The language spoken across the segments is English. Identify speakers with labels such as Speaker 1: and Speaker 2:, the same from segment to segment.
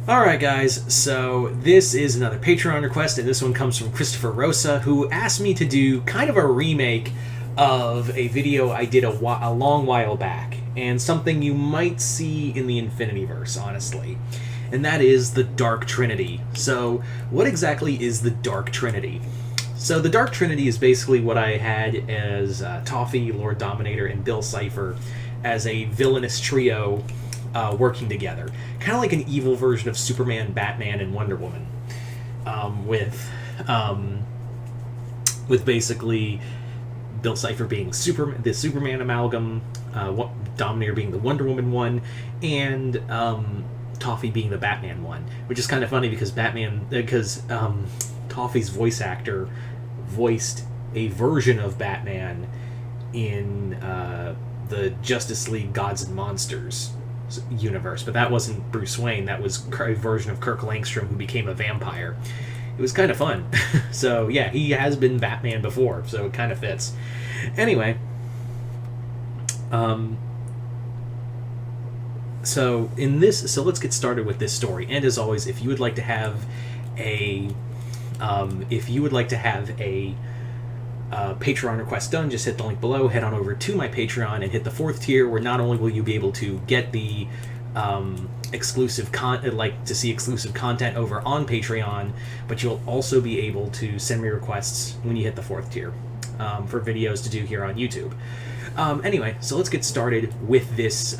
Speaker 1: Alright guys, so this is another Patreon request, and this one comes from Christopher Rosa, who asked me to do kind of a remake of a video I did a long while back, and something you might see in the Infinityverse, honestly. And that is the Dark Trinity. So, what exactly is the Dark Trinity? So the Dark Trinity is basically what I had as Toffee, Lord Dominator, and Bill Cipher as a villainous trio working together. Kind of like an evil version of Superman, Batman, and Wonder Woman. With basically Bill Cipher being the Superman amalgam, Dominator being the Wonder Woman one, and Toffee being the Batman one. Which is kind of funny because Toffee's voice actor voiced a version of Batman in the Justice League Gods and Monsters universe, but that wasn't Bruce Wayne. That was a version of Kirk Langstrom who became a vampire. It was kind of fun. So yeah, he has been Batman before, so it kind of fits. Anyway, so let's get started with this story. And as always, if you would like to have a Patreon request done, just hit the link below, head on over to my Patreon and hit the 4th tier, where not only will you be able to get the exclusive content over on Patreon, but you'll also be able to send me requests when you hit the 4th tier for videos to do here on YouTube. Anyway, so let's get started with this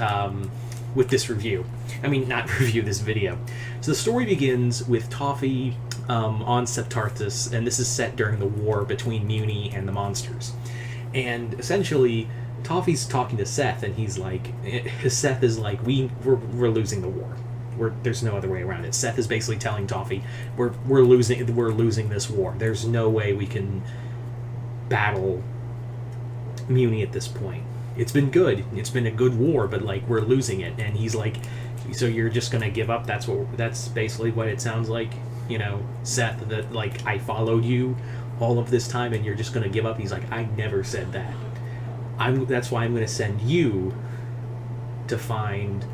Speaker 1: review. I mean, not review, this video. So the story begins with Toffee on Septarthus, and this is set during the war between Muni and the monsters. And essentially, Toffee's talking to Seth, and Seth is like, we're losing the war. There's no other way around it. Seth is basically telling Toffee, we're losing this war. There's no way we can battle Muni at this point. It's been good. It's been a good war, but we're losing it. And he's like, so you're just gonna give up? That's basically what it sounds like. Seth, that I followed you all of this time and you're just gonna give up. He's like, I never said that. That's why I'm gonna send you to find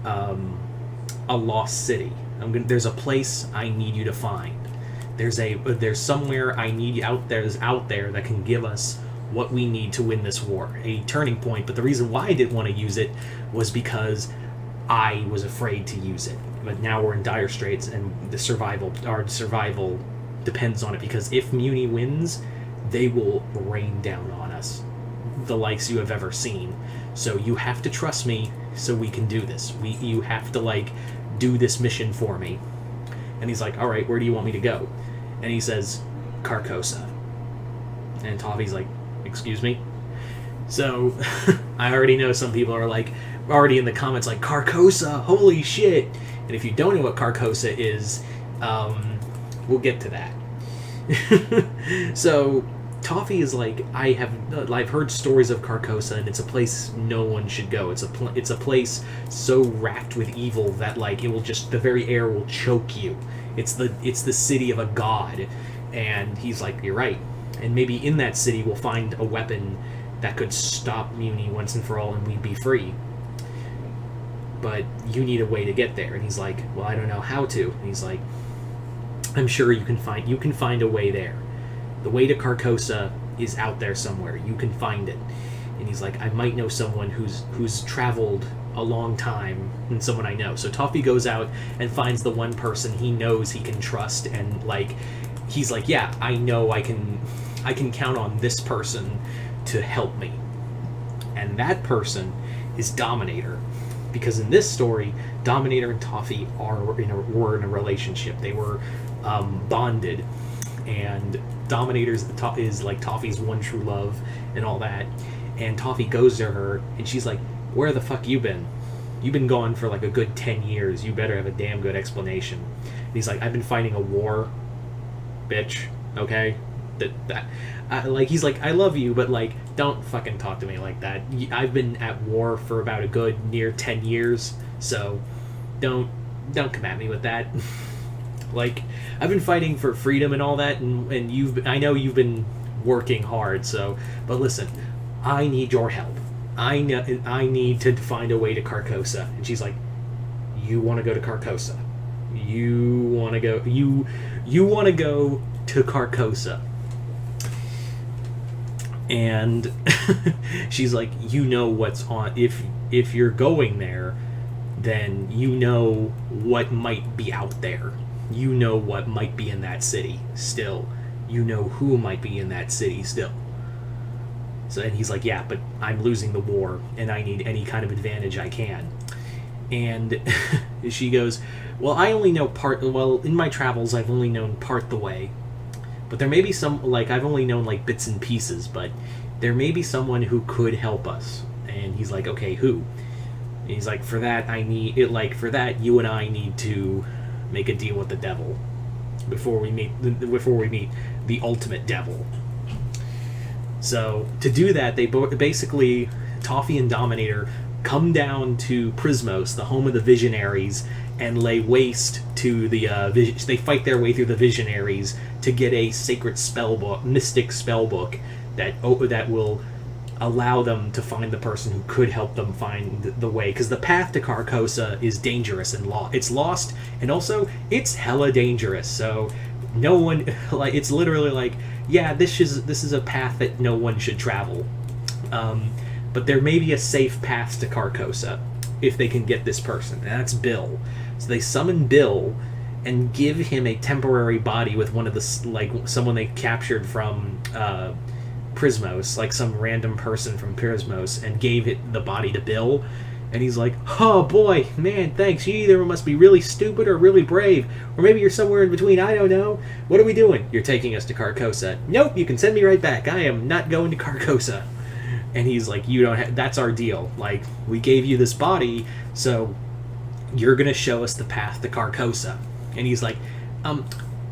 Speaker 1: a lost city. There's a place I need you to find. There's somewhere I need you out there that can give us what we need to win this war. A turning point. But the reason why I didn't want to use it was because I was afraid to use it. But now we're in dire straits, and our survival depends on it, because if Muni wins, they will rain down on us, the likes you have ever seen. So you have to trust me so we can do this. You have to do this mission for me. And he's like, all right, where do you want me to go? And he says, Carcosa. And Toffee's like, excuse me? So I already know some people are already in the comments Carcosa, holy shit. And if you don't know what Carcosa is, we'll get to that. So Toffee is I've heard stories of Carcosa, and it's a place no one should go. It's a place so racked with evil that it will the very air will choke you. It's the city of a god. And he's like, you're right. And maybe in that city we'll find a weapon that could stop Muni once and for all, and we'd be free. But you need a way to get there. And he's like, well, I don't know how to. And he's like, I'm sure you can find a way there. The way to Carcosa is out there somewhere. You can find it. And he's like, I might know someone who's traveled a long time, and someone I know. So Toffee goes out and finds the one person he knows he can trust, and he's like, yeah, I know I can count on this person to help me. And that person is Dominator. Because in this story, Dominator and Toffee were in a relationship. They were bonded, and Dominator is Toffee's one true love and all that. And Toffee goes to her, and she's like, where the fuck you been? You've been gone for a good 10 years. You better have a damn good explanation. And he's like, I've been fighting a war, bitch. Okay? He's like, I love you, but don't fucking talk to me like that. I've been at war for about a good near 10 years, so don't come at me with that. I've been fighting for freedom and all that, and I know you've been working hard, but listen, I need your help. I need to find a way to Carcosa. And she's like, you want to go to Carcosa? you want to go, you want to go to Carcosa. And she's like, you know what's on, if you're going there, then you know what might be out there. You know what might be in that city still. You know who might be in that city still. So, and he's like, yeah, but I'm losing the war, and I need any kind of advantage I can. And she goes, well, I only know part, well, in my travels, I've only known part the way. But there may be some, like, I've only known, like, bits and pieces, but there may be someone who could help us. And he's like, okay, who? And he's like, for that, for that, you and I need to make a deal with the devil before we meet the ultimate devil. So, to do that, they basically, Toffee and Dominator come down to Prismos, the home of the Visionaries, and lay waste to the they fight their way through the Visionaries to get a sacred spellbook, mystic spellbook that will allow them to find the person who could help them find the way, because the path to Carcosa is dangerous and it's lost, and also it's hella dangerous. So no one, like, it's literally like, yeah, this is a path that no one should travel. But there may be a safe path to Carcosa if they can get this person, and that's Bill. So they summon Bill and give him a temporary body with one of the, like, someone they captured from Prismos, like some random person from Prismos, and gave it the body to Bill. And he's like, oh boy, man, thanks. You either must be really stupid or really brave, or maybe you're somewhere in between. I don't know. What are we doing? You're taking us to Carcosa. Nope, you can send me right back. I am not going to Carcosa. And he's like, you don't that's our deal. Like, we gave you this body, so you're gonna show us the path to Carcosa. And he's like,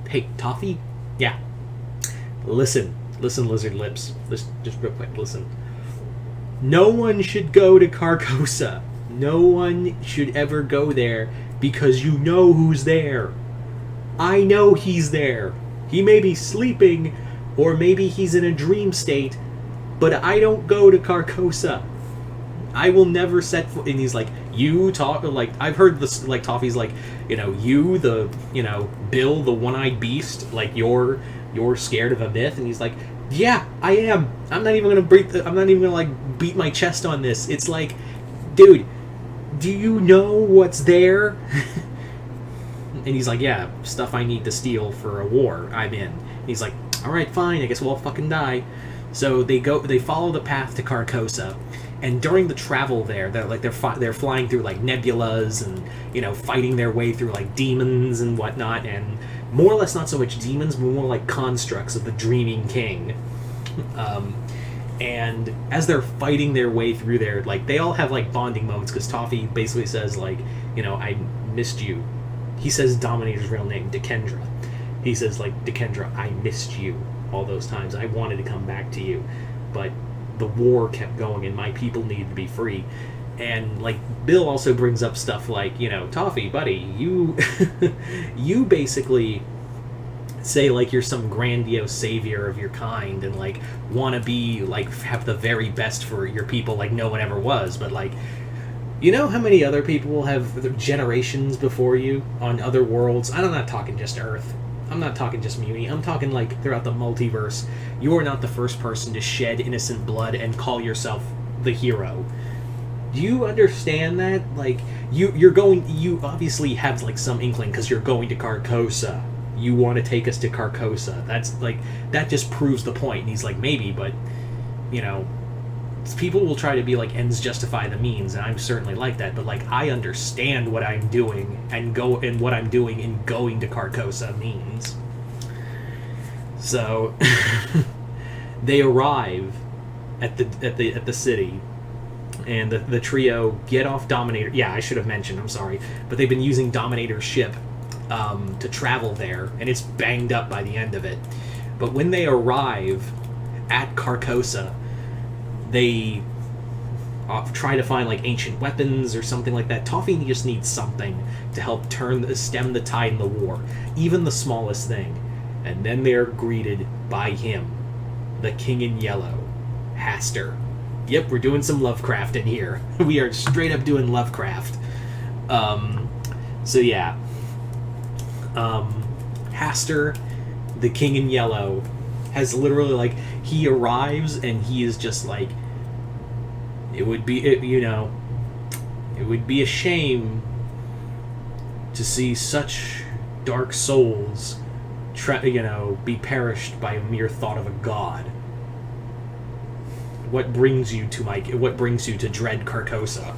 Speaker 1: hey, Toffee? Yeah. Listen, Lizard Lips. Listen, just real quick, listen. No one should go to Carcosa. No one should ever go there, because you know who's there. I know he's there. He may be sleeping, or maybe he's in a dream state, but I don't go to Carcosa. I will never set foot. And he's like, you talk, like, I've heard this, like, Toffee's like, you, Bill, the one-eyed beast, like, you're scared of a myth. And he's like, yeah, I am. I'm not even gonna beat my chest on this. It's like, dude, do you know what's there? And he's like, yeah, stuff I need to steal for a war I'm in. And he's like, all right, fine, I guess we'll all fucking die. So they follow the path to Carcosa, and during the travel there, they're flying through, like, nebulas and, fighting their way through, like, demons and whatnot, and more or less not so much demons, but more like constructs of the Dreaming King. And as they're fighting their way through there, like, they all have, like, bonding moments, because Toffee basically says, like, I missed you. He says Dominator's real name, Dekendra. He says, like, Dekendra, I missed you all those times. I wanted to come back to you, but the war kept going and my people needed to be free. And, like, Bill also brings up stuff like, Toffee, buddy, you you basically say, like, you're some grandiose savior of your kind and, like, want to be, like, have the very best for your people like no one ever was, but, like, you know how many other people have generations before you on other worlds? I'm not talking just Earth. I'm not talking just Muni. I'm talking, like, throughout the multiverse. You are not the first person to shed innocent blood and call yourself the hero. Do you understand that? Like, you obviously have, like, some inkling because you're going to Carcosa. You want to take us to Carcosa. That's, like, that just proves the point. And he's like, maybe, but, people will try to be like, ends justify the means, and I'm certainly like that, but, like, I understand what I'm doing and what I'm doing in going to Carcosa means. So they arrive at the city, and the trio get off Dominator. Yeah, I should have mentioned, I'm sorry, but they've been using Dominator's ship to travel there, and it's banged up by the end of it. But when they arrive at Carcosa, they try to find, like, ancient weapons or something like that. Toffee just needs something to help stem the tide in the war, even the smallest thing. And then they're greeted by him, the King in Yellow, Hastur. Yep, we're doing some Lovecraft in here. We are straight up doing Lovecraft. So yeah, Hastur, the King in Yellow, has literally, like, he arrives and he is just like, it would be a shame to see such dark souls be perished by a mere thought of a god. What brings you to dread Carcosa?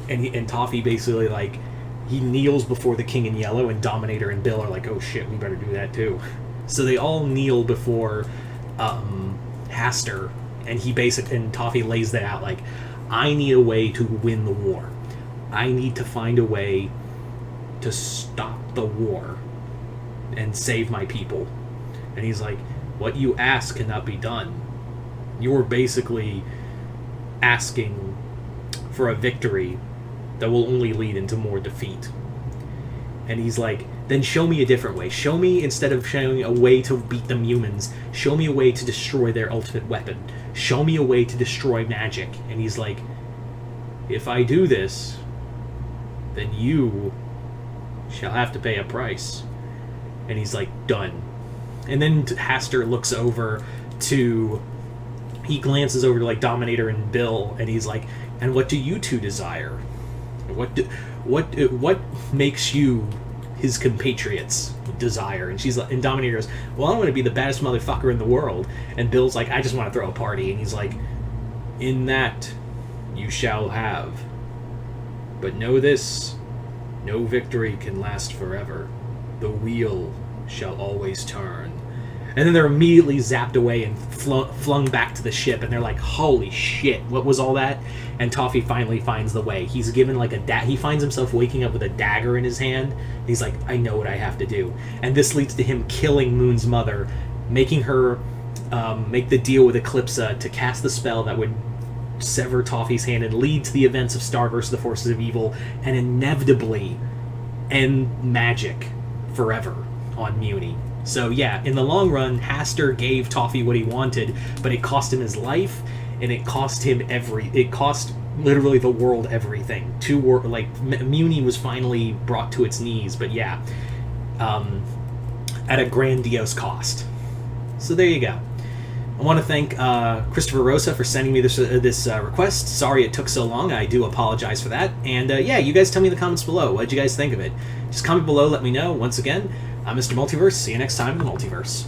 Speaker 1: And Toffee basically, like, he kneels before the King in Yellow, and Dominator and Bill are like, oh shit, we better do that too. So they all kneel before Hastur, and Toffee lays that out, like, I need a way to win the war. I need to find a way to stop the war and save my people. And he's like, what you ask cannot be done. You're basically asking for a victory that will only lead into more defeat. And he's like, then show me a different way. Show me, instead of showing a way to beat the humans, show me a way to destroy their ultimate weapon. Show me a way to destroy magic. And he's like, if I do this, then you shall have to pay a price. And he's like, done. And then Hastur looks over to... He glances over to, like, Dominator and Bill, and he's like, and what do you two desire? What makes you his compatriots desire? And Dominator goes, well, I want to be the baddest motherfucker in the world. And Bill's like, I just want to throw a party. And he's like, in that you shall have. But know this, no victory can last forever. The wheel shall always turn. And then they're immediately zapped away and flung back to the ship, and they're like, holy shit, what was all that? And Toffee finally finds the way. He's given, like, he finds himself waking up with a dagger in his hand. He's like, I know what I have to do. And this leads to him killing Moon's mother, making her make the deal with Eclipsa to cast the spell that would sever Toffee's hand and lead to the events of Starverse, the Forces of Evil, and inevitably end magic forever on Muni. So yeah, in the long run, Hastur gave Toffee what he wanted, but it cost him his life, and it cost literally the world everything. Muni was finally brought to its knees, but yeah, at a grandiose cost. So there you go. I want to thank Christopher Rosa for sending me this request. Sorry it took so long. I do apologize for that. And yeah, you guys tell me in the comments below. What did you guys think of it? Just comment below, let me know. Once again, I'm Mr. Multiverse. See you next time in the Multiverse.